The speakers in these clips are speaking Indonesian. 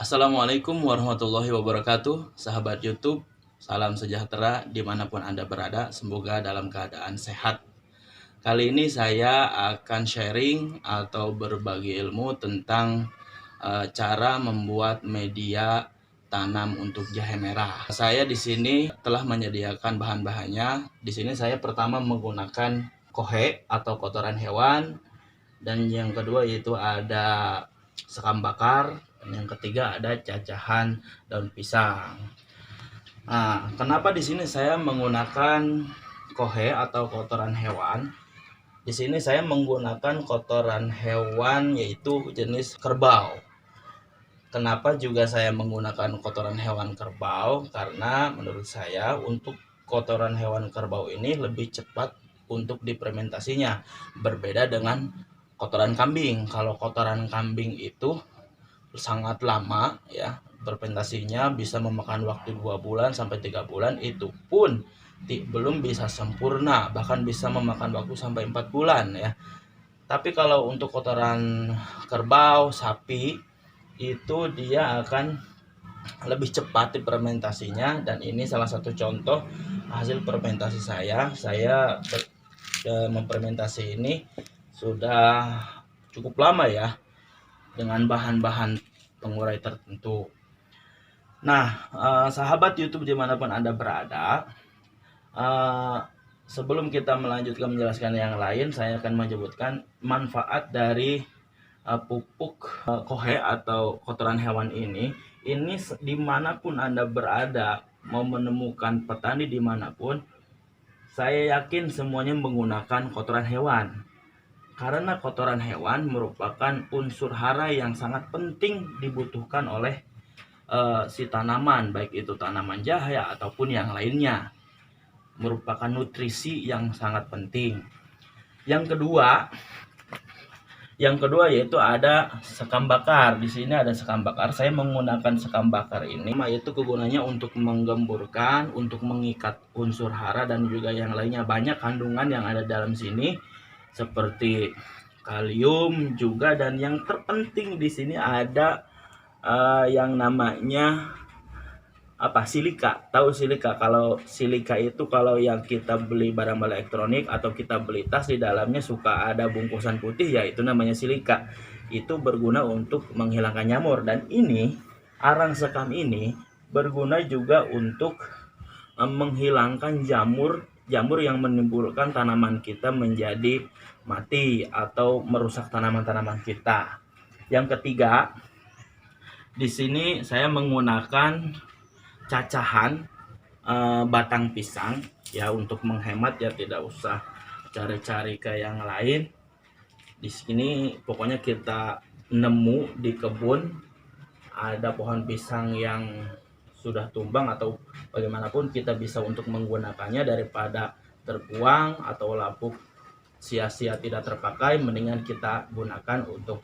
Assalamualaikum warahmatullahi wabarakatuh, sahabat YouTube. Salam sejahtera dimanapun Anda berada, semoga dalam keadaan sehat. Kali ini saya akan sharing atau berbagi ilmu tentang cara membuat media tanam untuk jahe merah. Saya di sini telah menyediakan bahan-bahannya. Di sini saya pertama menggunakan kohe atau kotoran hewan, dan yang kedua yaitu ada sekam bakar, dan yang ketiga ada cacahan daun pisang. Nah, kenapa di sini saya menggunakan kohe atau kotoran hewan? Di sini saya menggunakan kotoran hewan yaitu jenis kerbau. Kenapa juga saya menggunakan kotoran hewan kerbau? Karena menurut saya untuk kotoran hewan kerbau ini lebih cepat untuk difermentasinya, berbeda dengan kotoran kambing. Kalau kotoran kambing itu sangat lama ya, fermentasinya bisa memakan waktu 2 bulan sampai 3 bulan, itu pun belum bisa sempurna, bahkan bisa memakan waktu sampai 4 bulan ya. Tapi kalau untuk kotoran kerbau, sapi, itu dia akan lebih cepat fermentasinya, dan ini salah satu contoh hasil fermentasi saya memfermentasi ini sudah cukup lama ya, dengan bahan-bahan pengurai tertentu. Nah, sahabat YouTube dimanapun Anda berada, sebelum kita melanjutkan menjelaskan yang lain, saya akan menyebutkan manfaat dari pupuk kohe atau kotoran hewan ini. Ini dimanapun Anda berada, mau menemukan petani dimanapun, saya yakin semuanya menggunakan kotoran hewan. Karena kotoran hewan merupakan unsur hara yang sangat penting dibutuhkan oleh si tanaman, baik itu tanaman jahe ataupun yang lainnya. Merupakan nutrisi yang sangat penting. Yang kedua yaitu ada sekam bakar. Di sini ada sekam bakar. Saya menggunakan sekam bakar ini yaitu kegunaannya untuk menggemburkan, untuk mengikat unsur hara dan juga yang lainnya. Banyak kandungan yang ada dalam sini seperti kalium juga, dan yang terpenting di sini ada yang namanya silika. Tahu silika? Kalau silika itu kalau yang kita beli barang-barang elektronik atau kita beli tas, di dalamnya suka ada bungkusan putih, ya itu namanya silika. Itu berguna untuk menghilangkan jamur, dan ini arang sekam ini berguna juga untuk menghilangkan jamur yang menimbulkan tanaman kita menjadi mati atau merusak tanaman-tanaman kita. Yang ketiga, di sini saya menggunakan cacahan batang pisang ya, untuk menghemat ya, tidak usah cari-cari ke yang lain. Di sini pokoknya kita nemu di kebun ada pohon pisang yang sudah tumbang atau bagaimanapun, kita bisa untuk menggunakannya daripada terbuang atau lapuk sia-sia tidak terpakai, mendingan kita gunakan untuk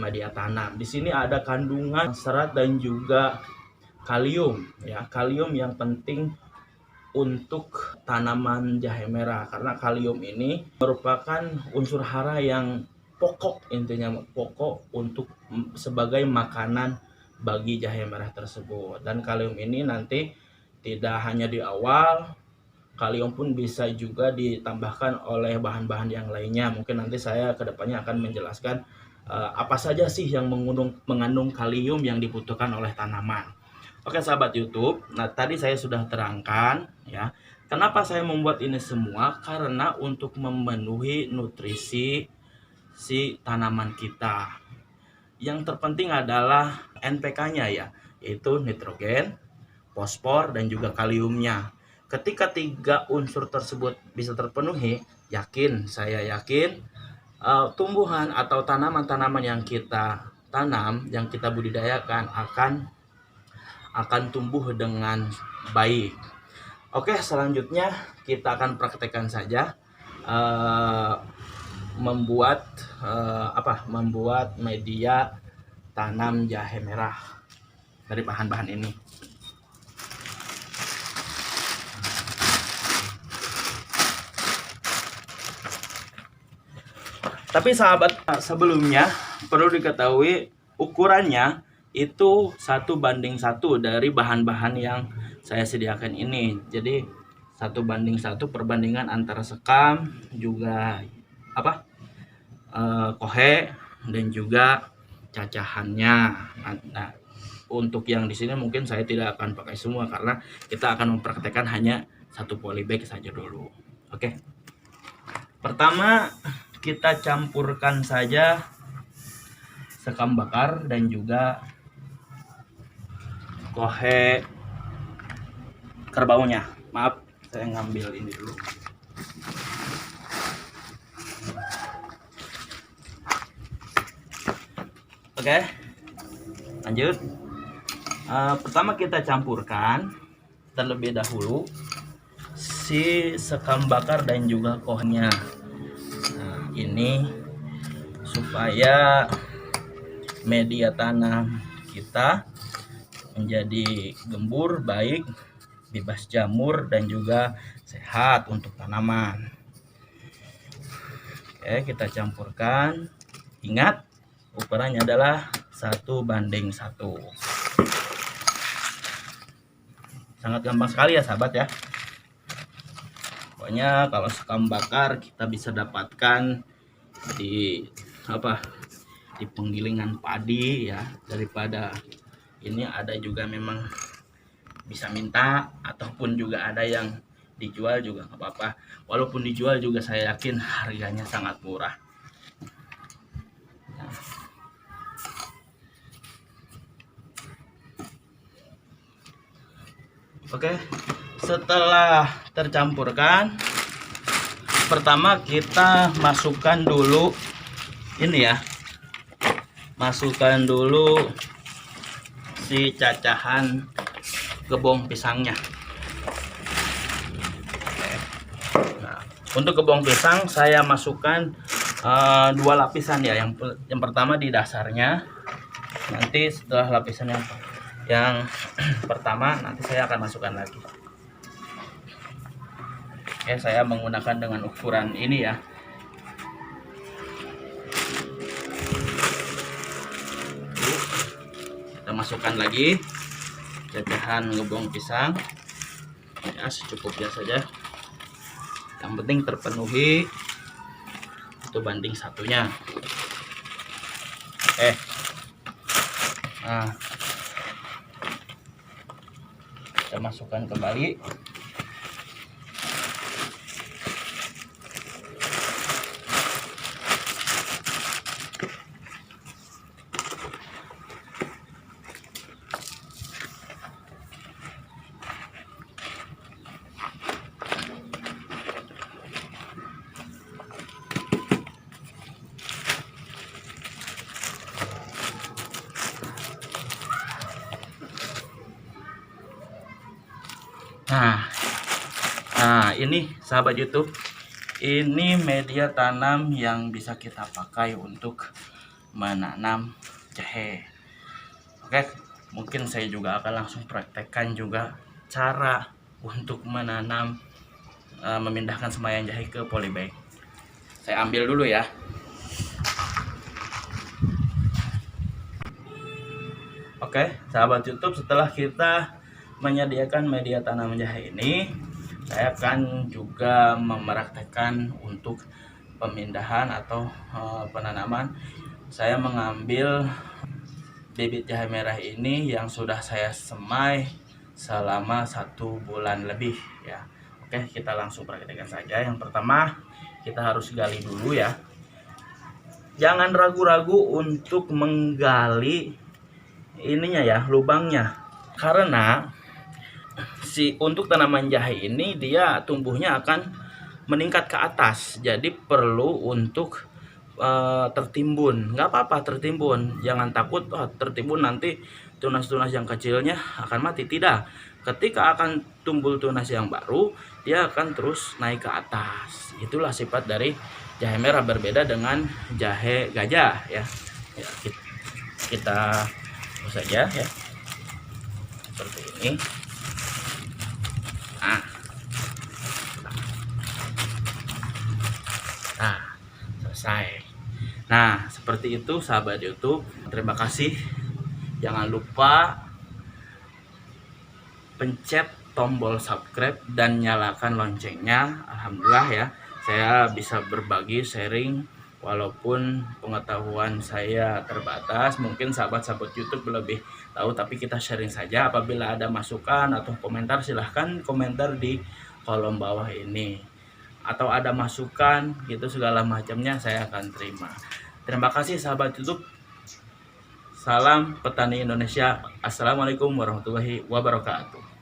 media tanam. Di sini ada kandungan serat dan juga kalium ya, kalium yang penting untuk tanaman jahe merah, karena kalium ini merupakan unsur hara yang pokok, intinya pokok untuk sebagai makanan bagi jahe merah tersebut. Dan kalium ini nanti tidak hanya di awal, kalium pun bisa juga ditambahkan oleh bahan-bahan yang lainnya. Mungkin nanti saya kedepannya akan menjelaskan apa saja sih yang mengandung kalium yang dibutuhkan oleh tanaman. Oke sahabat YouTube, nah tadi saya sudah terangkan ya, kenapa saya membuat ini semua, karena untuk memenuhi nutrisi si tanaman kita. Yang terpenting adalah NPK-nya ya, yaitu nitrogen, fosfor, dan juga kaliumnya. Ketika 3 unsur tersebut bisa terpenuhi, saya yakin tumbuhan atau tanaman-tanaman yang kita tanam, yang kita budidayakan akan tumbuh dengan baik. Oke, selanjutnya kita akan praktekkan saja membuat media tanam jahe merah dari bahan-bahan ini. Tapi sahabat, sebelumnya perlu diketahui ukurannya itu 1:1 dari bahan-bahan yang saya sediakan ini. Jadi 1:1 perbandingan antara sekam juga kohe dan juga cacahannya. Nah, untuk yang di sini mungkin saya tidak akan pakai semua karena kita akan mempraktekkan hanya 1 polybag saja dulu. Oke. Pertama kita campurkan saja sekam bakar dan juga kohe kerbaunya. Maaf, saya ngambil ini dulu. Oke, lanjut. Pertama kita campurkan terlebih dahulu si sekam bakar dan juga kohnya. Nah, ini supaya media tanam kita menjadi gembur, baik, bebas jamur dan juga sehat untuk tanaman. Oke, kita campurkan. Ingat, ukurannya adalah 1:1. Sangat gampang sekali ya sahabat ya. Pokoknya kalau sekam bakar kita bisa dapatkan di di penggilingan padi ya, daripada ini ada juga memang bisa minta ataupun juga ada yang dijual juga nggak apa-apa. Walaupun dijual juga saya yakin harganya sangat murah. Oke, setelah tercampurkan, pertama kita masukkan dulu ini ya, masukkan dulu si cacahan gebong pisangnya. Nah, untuk gebong pisang saya masukkan 2 lapisan ya. Yang pertama di dasarnya, nanti setelah lapisan yang pertama nanti saya akan masukkan lagi. Oke, saya menggunakan dengan ukuran ini ya. Kita masukkan lagi cacahan gebong pisang ya, secukupnya saja. Yang penting terpenuhi 1:1. Nah, kita masukkan kembali. Nah, ini sahabat YouTube, ini media tanam yang bisa kita pakai untuk menanam jahe. Oke, mungkin saya juga akan langsung praktekkan juga cara untuk menanam, memindahkan semaian jahe ke polybag. Saya ambil dulu ya. Oke, sahabat YouTube, setelah kita menyediakan media tanam jahe ini, saya akan juga mempraktekkan untuk pemindahan atau penanaman. Saya mengambil bibit jahe merah ini yang sudah saya semai selama 1 bulan lebih ya. Oke, kita langsung praktekkan saja. Yang pertama kita harus gali dulu ya. Jangan ragu-ragu untuk menggali ininya ya, lubangnya, karena untuk tanaman jahe ini dia tumbuhnya akan meningkat ke atas, jadi perlu untuk tertimbun. Nggak apa-apa tertimbun, jangan takut tertimbun nanti tunas-tunas yang kecilnya akan mati. Tidak, ketika akan tumbuh tunas yang baru, dia akan terus naik ke atas. Itulah sifat dari jahe merah, berbeda dengan jahe gajah ya. Kita saja ya, seperti ini. Nah, selesai. Nah, seperti itu sahabat YouTube. Terima kasih Jangan lupa pencet tombol subscribe dan nyalakan loncengnya. Alhamdulillah ya, saya bisa berbagi sharing walaupun pengetahuan saya terbatas. Mungkin sahabat-sahabat YouTube lebih tahu, tapi kita sharing saja. Apabila ada masukan atau komentar, silahkan komentar di kolom bawah ini, atau ada masukan gitu segala macamnya saya akan terima. Terima kasih sahabat YouTube. Salam petani Indonesia. Assalamualaikum warahmatullahi wabarakatuh.